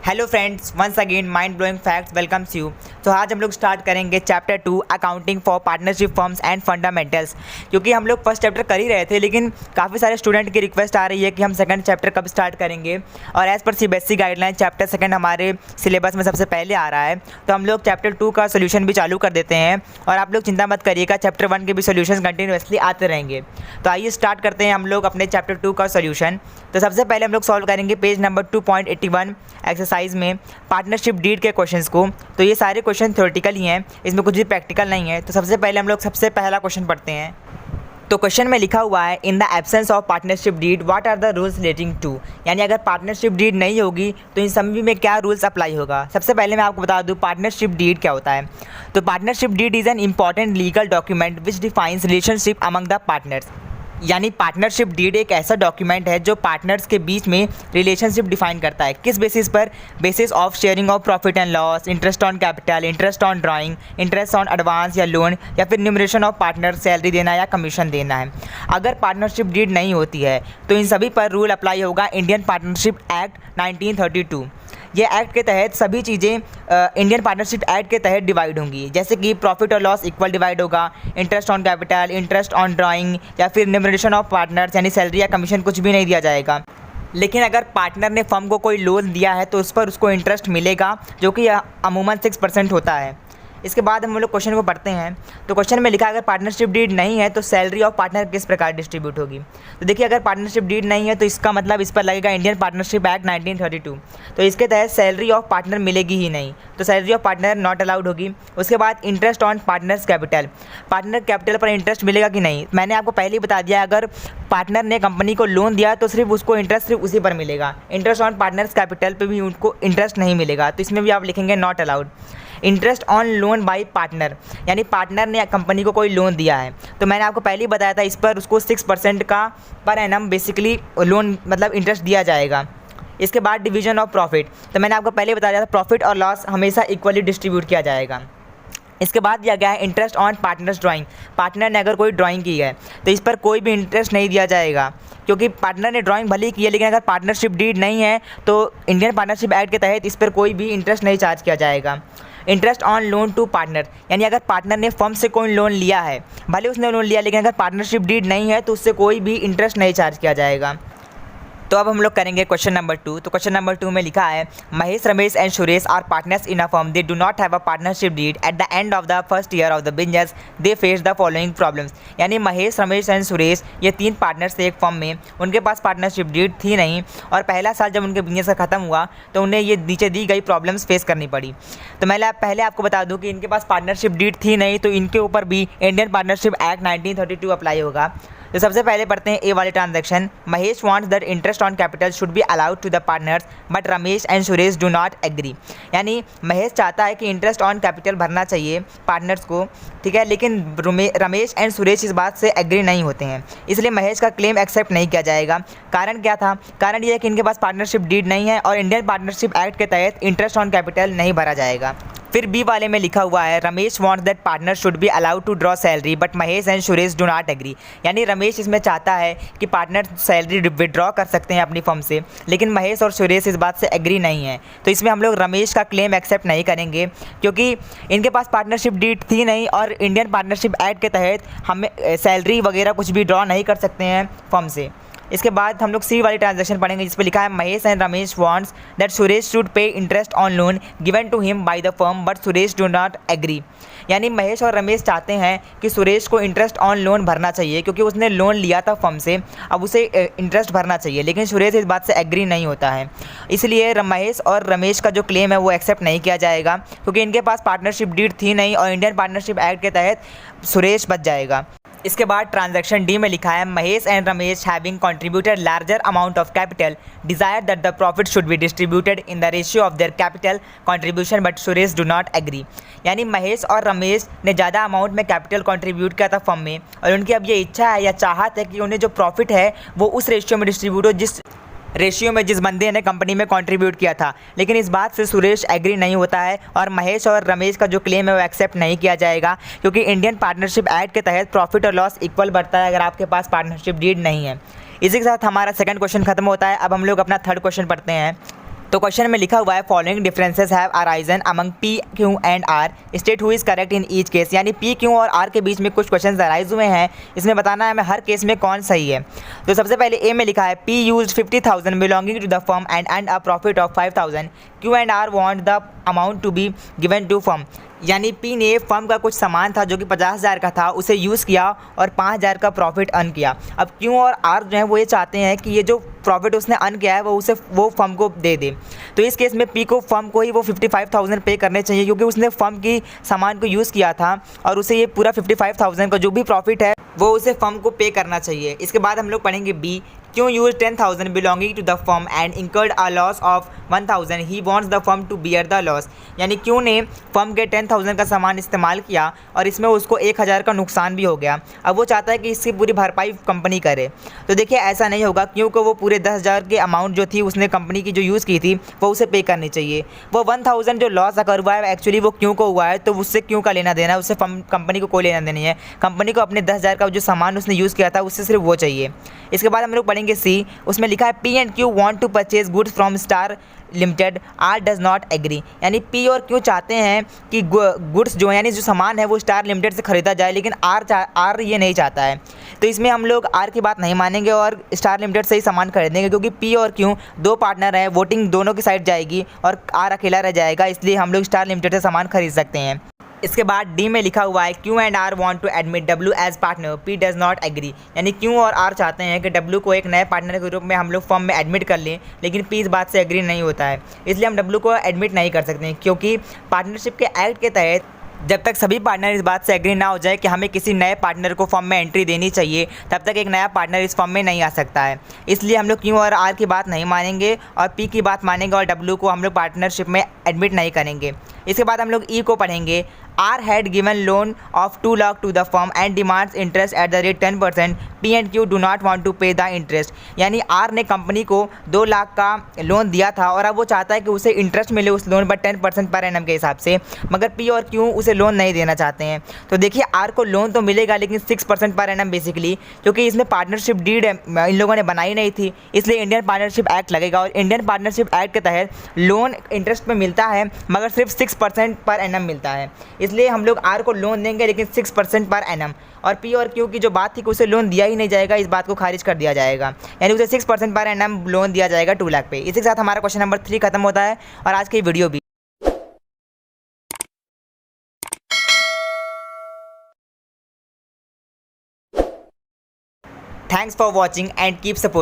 Hello friends, once again mind blowing facts welcomes you. तो आज हम लोग स्टार्ट करेंगे chapter 2 accounting for partnership firms and fundamentals. क्योंकि हम लोग फर्स्ट चैप्टर कर ही रहे थे, लेकिन काफ़ी सारे स्टूडेंट की रिक्वेस्ट आ रही है कि हम सेकंड चैप्टर कब स्टार्ट करेंगे। और as per CBSE guideline chapter second हमारे सिलेबस में सबसे पहले आ रहा है, तो हम लोग चैप्टर 2 का सोल्यूशन भी चालू कर देते हैं। और आप लोग चिंता मत करिएगा, चैप्टर 1 के भी सोल्यूशन कंटिन्यूसली आते रहेंगे। तो आइए स्टार्ट करते हैं हम लोग अपने चैप्टर 2 का सोल्यूशन। तो सबसे पहले हम लोग सॉल्व करेंगे पेज नंबर 2.81 एक्सरसाइज में पार्टनरशिप डीड के क्वेश्चंस को। तो ये सारे क्वेश्चन थ्योरेटिकल ही हैं, इसमें कुछ भी प्रैक्टिकल नहीं है। तो सबसे पहले हम लोग सबसे पहला क्वेश्चन पढ़ते हैं। तो क्वेश्चन में लिखा हुआ है, in the absence of partnership deed what are the rules relating to. यानी अगर पार्टनरशिप डीड नहीं होगी तो इन सभी में क्या रूल्स अप्लाई होगा। सबसे पहले मैं आपको बता दूं पार्टनरशिप डीड क्या होता है। तो partnership deed is an important legal document which defines relationship among the partners. यानी पार्टनरशिप डीड एक ऐसा डॉक्यूमेंट है जो पार्टनर्स के बीच में रिलेशनशिप डिफाइन करता है। किस बेसिस पर? Basis of sharing of profit and loss, interest on capital, interest on drawing, interest on advance या लोन, या फिर न्यूमरेशन ऑफ पार्टनर, सैलरी देना या कमीशन देना है। अगर पार्टनरशिप डीड नहीं होती है तो इन सभी पर रूल अप्लाई होगा इंडियन पार्टनरशिप एक्ट 1932। ये एक्ट के तहत सभी चीज़ें इंडियन पार्टनरशिप एक्ट के तहत डिवाइड होंगी, जैसे कि प्रॉफिट और लॉस इक्वल डिवाइड होगा, interest on capital, interest on drawing, या फिर न्यूमरेशन ऑफ पार्टनर्स यानी सैलरी या कमीशन कुछ भी नहीं दिया जाएगा। लेकिन अगर पार्टनर ने फर्म को कोई लोन दिया है तो उस पर उसको इंटरेस्ट मिलेगा, जो कि अमूमन 6% होता है। इसके बाद हम लोग क्वेश्चन को पढ़ते हैं। तो क्वेश्चन में लिखा अगर पार्टनरशिप डीड नहीं है तो सैलरी ऑफ पार्टनर किस प्रकार डिस्ट्रीब्यूट होगी। तो देखिए, अगर पार्टनरशिप डीड नहीं है तो इसका मतलब इस पर लगेगा इंडियन पार्टनरशिप एक्ट 1932। तो इसके तहत सैलरी ऑफ पार्टनर मिलेगी ही नहीं, तो salary of partner not allowed होगी। उसके बाद interest on partners capital, partner capital पर इंटरेस्ट मिलेगा कि नहीं। मैंने आपको पहले ही बता दिया, अगर पार्टनर ने कंपनी को लोन दिया तो सिर्फ उसको इंटरेस्ट सिर्फ उसी पर मिलेगा। इंटरेस्ट ऑन पार्टनर्स कैपिटल पर भी उनको इंटरेस्ट नहीं मिलेगा, तो इसमें भी आप लिखेंगे not allowed. Interest on loan by partner, यानी पार्टनर ने कंपनी को कोई लोन दिया है, तो मैंने आपको पहले ही बताया था इस पर उसको 6% का पर एनम बेसिकली लोन मतलब इंटरेस्ट दिया जाएगा। इसके बाद डिवीजन ऑफ प्रॉफिट, तो मैंने आपको पहले बताया था प्रॉफिट और लॉस हमेशा इक्वली डिस्ट्रीब्यूट किया जाएगा। इसके बाद दिया गया है interest on partners drawing, partner ने अगर कोई ड्राइंग की है तो इस पर कोई भी इंटरेस्ट नहीं दिया जाएगा, क्योंकि पार्टनर ने ड्राइंग भले ही की है, लेकिन अगर पार्टनरशिप डीड नहीं है तो इंडियन पार्टनरशिप एक्ट के तहत इस पर कोई भी इंटरेस्ट नहीं चार्ज किया जाएगा। Interest on loan to partner, यानी अगर पार्टनर ने फर्म से कोई लोन लिया है, भले उसने लोन लिया, लेकिन अगर पार्टनरशिप डीड नहीं है तो उससे कोई भी इंटरेस्ट नहीं चार्ज किया जाएगा। तो अब हम लोग करेंगे क्वेश्चन नंबर 2। तो क्वेश्चन नंबर 2 में लिखा है, Mahesh, Ramesh and Suresh are partners in a firm, they do not have a partnership deed at the end of the first year of the business, they face the following problems. यानी Mahesh, Ramesh and Suresh ये 3 partners थे एक firm में, उनके पास partnership deed थी नहीं, और पहला साल जब उनके बिजनेस का खत्म हुआ तो उन्हें ये नीचे दी गई प्रॉब्लम्स फेस करनी पड़ी। तो मैं पहले आपको बता दूँ कि इनके पास पार्टनरशिप डीड थी नहीं, तो इनके ऊपर भी इंडियन पार्टनरशिप एक्ट 1932 अप्लाई होगा। तो सबसे पहले पढ़ते हैं ए वाले transaction. Mahesh wants that interest on capital should be allowed to the partners but Ramesh and Suresh do not agree. यानी महेश चाहता है कि इंटरेस्ट ऑन कैपिटल भरना चाहिए पार्टनर्स को, ठीक है, लेकिन रमेश एंड सुरेश इस बात से एग्री नहीं होते हैं, इसलिए महेश का क्लेम एक्सेप्ट नहीं किया जाएगा। कारण क्या था? कारण ये है कि इनके पास पार्टनरशिप डीड नहीं है और इंडियन पार्टनरशिप एक्ट के तहत इंटरेस्ट ऑन कैपिटल नहीं भरा जाएगा। फिर बी वाले में लिखा हुआ है, Ramesh wants that partner should be allowed to draw salary but Mahesh and Suresh do not agree. यानी रमेश इसमें चाहता है कि पार्टनर सैलरी विड्रॉ कर सकते हैं अपनी फर्म से, लेकिन महेश और सुरेश इस बात से एग्री नहीं है। तो इसमें हम लोग रमेश का क्लेम एक्सेप्ट नहीं करेंगे, क्योंकि इनके पास पार्टनरशिप डीड थी नहीं और इंडियन पार्टनरशिप एक्ट के तहत हमें सैलरी वगैरह कुछ भी ड्रॉ नहीं कर सकते हैं फर्म से। इसके बाद हम लोग सी वाली ट्रांजैक्शन पढ़ेंगे, जिस पे लिखा है, Mahesh and Ramesh wants that Suresh should pay interest on loan given to him by the firm but Suresh do not agree. यानी महेश और रमेश चाहते हैं कि सुरेश को इंटरेस्ट ऑन लोन भरना चाहिए, क्योंकि उसने लोन लिया था फर्म से, अब उसे इंटरेस्ट भरना चाहिए, लेकिन सुरेश इस बात से एग्री नहीं होता है। इसलिए महेश और रमेश का जो क्लेम है वो एक्सेप्ट नहीं किया जाएगा, क्योंकि इनके पास पार्टनरशिप डीड थी नहीं और इंडियन पार्टनरशिप एक्ट के तहत सुरेश बच जाएगा। इसके बाद ट्रांजैक्शन डी में लिखा है, Mahesh and Ramesh having contributed larger amount of capital desire that the profit should be distributed in the ratio of their capital contribution but Suresh do not agree. यानी महेश और रमेश ने ज़्यादा अमाउंट में कैपिटल कंट्रीब्यूट किया था फर्म में, और उनकी अब ये इच्छा है या चाहत है कि उन्हें जो प्रॉफिट है वो उस रेशियो में डिस्ट्रीब्यूट हो जिस रेशियो में जिस बंदे ने कंपनी में कंट्रीब्यूट किया था। लेकिन इस बात से सुरेश एग्री नहीं होता है और महेश और रमेश का जो क्लेम है वो एक्सेप्ट नहीं किया जाएगा, क्योंकि इंडियन पार्टनरशिप एक्ट के तहत प्रॉफिट और लॉस इक्वल बढ़ता है अगर आपके पास पार्टनरशिप डीड नहीं है। इसी के साथ हमारा सेकंड क्वेश्चन खत्म होता है। अब हम लोग अपना थर्ड क्वेश्चन पढ़ते हैं। तो क्वेश्चन में लिखा हुआ है following differences have arisen among P Q and R, state who is correct in each case. यानी पी क्यू और आर के बीच में कुछ क्वेश्चन अराइज हुए हैं, इसमें बताना है हमें हर केस में कौन सही है। तो सबसे पहले ए में लिखा है P used 50,000 belonging to the firm and a profit of 5,000, Q and R want the amount to be given to firm. यानी पी ने फर्म का कुछ सामान था जो कि 50,000 का था, उसे यूज़ किया और 5,000 का प्रॉफिट अर्न किया। अब क्यू और आर जो है वो ये चाहते हैं कि ये जो प्रॉफिट उसने अर्न किया है वो फर्म को दे दे। तो इस केस में पी को फर्म को ही वो 55,000 पे करने चाहिए, क्योंकि उसने फर्म की सामान को यूज़ किया था और उसे ये पूरा 55,000 का जो भी प्रॉफिट है वो उसे फर्म को पे करना चाहिए। इसके बाद हम लोग पढ़ेंगे B, Q use 10,000 belonging to the firm and incurred a loss of 1,000, he wants the firm to bear the loss. यानी क्यों ने फर्म के 10,000 का सामान इस्तेमाल किया और इसमें उसको 1,000 का नुकसान भी हो गया। अब वो चाहता है कि इसकी पूरी भरपाई कंपनी करे। तो देखिए ऐसा नहीं होगा, क्योंकि वो पूरे 10,000 की अमाउंट जो थी उसने कंपनी की जो यूज़ की थी वो उसे पे करनी चाहिए। वो 1,000 जो लॉस अगर हुआ है एक्चुअली वो क्यों को हुआ है, तो उससे क्यों का लेना देना है, उससे कंपनी को कोई लेना देना नहीं है। कंपनी को अपने 10,000 का जो सामान उसने यूज़ किया था उससे सिर्फ वो चाहिए। इसके बाद हम लोग पढ़ेंगे सी, उसमें लिखा है P and Q want to purchase goods from star limited, R does not agree. यानी पी और क्यू चाहते हैं कि गुड्स जो है यानी जो सामान है वो स्टार लिमिटेड से ख़रीदा जाए, लेकिन आर ये नहीं चाहता है। तो इसमें हम लोग आर की बात नहीं मानेंगे और स्टार लिमिटेड से ही सामान खरीदेंगे, क्योंकि पी और क्यू दो पार्टनर हैं, वोटिंग दोनों की साइड जाएगी और आर अकेला रह जाएगा, इसलिए हम लोग स्टार लिमिटेड से सामान खरीद सकते हैं। इसके बाद डी में लिखा हुआ है Q and R want to admit W as partner, P does not agree. यानी क्यू और आर चाहते हैं कि डब्ल्यू को एक नए पार्टनर के रूप में हम लोग फर्म में एडमिट कर लें, लेकिन पी इस बात से एग्री नहीं होता है, इसलिए हम डब्ल्यू को एडमिट नहीं कर सकते, क्योंकि पार्टनरशिप के एक्ट के तहत जब तक सभी पार्टनर इस बात से एग्री ना हो जाए कि हमें किसी नए पार्टनर को फर्म में एंट्री देनी चाहिए, तब तक एक नया पार्टनर इस फर्म में नहीं आ सकता है। इसलिए हम लोग क्यू और आर की बात नहीं मानेंगे और पी की बात मानेंगे और डब्ल्यू को हम लोग पार्टनरशिप में एडमिट नहीं करेंगे। इसके बाद हम लोग ई को पढ़ेंगे। R had given loan of 2 lakh to the firm and demands interest at the rate 10%, P and Q do not want to pay the interest. यानी आर ने कंपनी को 2 लाख का लोन दिया था और अब वो चाहता है कि उसे इंटरेस्ट मिले उस लोन पर 10% पर एनम के हिसाब से, मगर पी और क्यू उसे लोन नहीं देना चाहते हैं। तो देखिए आर को लोन तो मिलेगा लेकिन 6% पर एनम बेसिकली, क्योंकि इसमें पार्टनरशिप डीड इन लोगों ने बनाई नहीं थी, इसलिए इंडियन पार्टनरशिप एक्ट लगेगा और इंडियन पार्टनरशिप एक्ट के तहत लोन इंटरेस्ट पे मिलता है मगर सिर्फ 6% पर एनम मिलता है। इसलिए हम लोग आर को लोन देंगे लेकिन 6% पर एनम, और पी और क्यू की जो बात थी कि उसे लोन दिया ही नहीं जाएगा, इस बात को खारिज कर दिया जाएगा, यानी उसे 6% पर एनम लोन दिया जाएगा 2 लाख पे। इसी के साथ हमारा क्वेश्चन नंबर 3 खत्म होता है और आज की वीडियो भी। Thanks for watching and keep support.